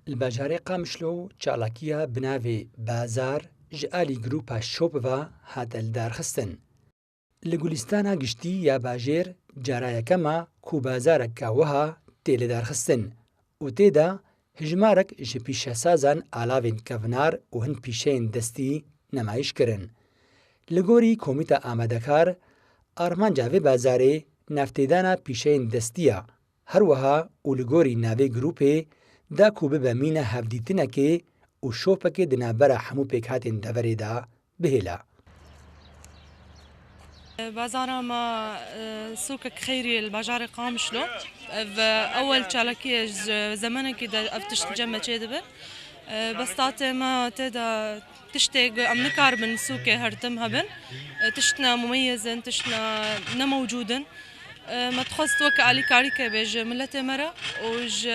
الباژارê Qamişlo çalakiya bi navê Bazar ji alî grûpa şop ve hate lidarxistin. Li Gulîstana Giştî ya bajêr cara yekem e ku bazareka wiha tê lidarxistin û tê de hejmarek ji pîşesazan alavên kevnar û hin pîşeyên destî nemayîş kirin. Li gorî Komîta Amedekar, armanca vê bazarê navtêdana pîşeyên destî ye, her wiha û li gorî navê grûpê da ku bibe mîna hevdîtinekê û şopekê di navbera hemû pêkhatên deverê de bihêle. بازارا ما سوقك خيري البجار قامشلو اول چالاكي زمانك دا افتش جمع چيدبه بس تاتي ما تدا تشتي ام نكار من سوق هرتم هبن تشتنا مميزا تشتنا نموجودا ما تخص توك علي كاريك بيج ملته مرة وج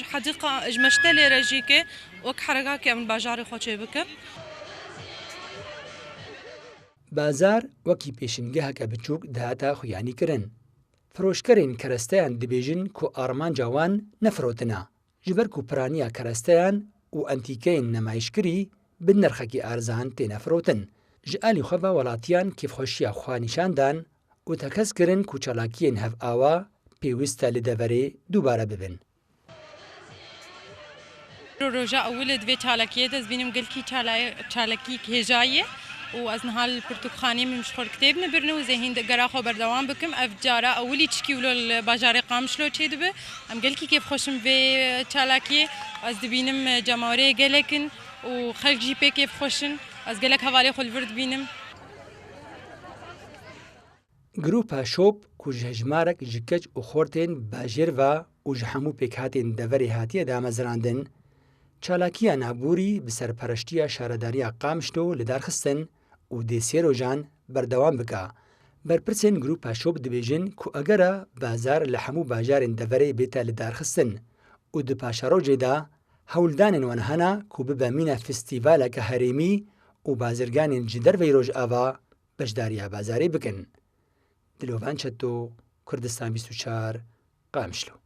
حديقة مشتلي رجيكي وك حركاكي من بجار خوشي بك بازار وەکی پێشنگەهەکە بچووک داهاتە خویانی کردن. فرۆشکەرên کەرەستەیان dibêjin ku armanca wan nefirotine ji ber ku piraniya keresteyan û entîkeyên nemayîşkirî bi nirxekî erzan têne firotin. Ji alî xwe ve welatiyan kêfxweşiya xwe nîşan dan û tekez kirin ku çalakiyên hevava pêwîst e li deverê dubare bibin. روجا اول دوی چالاکیه دز بینم گلکی چالاکی هجایه و از نهال پرتوخانی مشخور کتاب نبرنه و ذهین گرا خو بردوام بکم اف جارا اولی چکی ولو بازار قامشلو چه دبه ام گلکی کیف خوشم به چالاکی از دبینم جماوری گلکن و خلق جی پی کیف خوشن از گلک حوالی خل ورد بینم گروپا شوپ ku ji hejmarek ji keç û xortên bajêr ve û ji hemû pêkhatên deverê hatiye damezrandin, çalakiya naborî bi serpereştiya şaredariya Qamişlo li darxistin û dê sê rojan berdewam bike. Berpirsên grûpa şop dibêjin ku egera bazar li hemû bajarên deverê bête li darxistin û di paşarojê de hewldanên wan hene ku bibe mîna festîvaleke herêmî û bazirganên ji derveyê Rojava beşdariya bazarê bikin. Dilovan Çeto, Kurdistan 24 Qamişlo.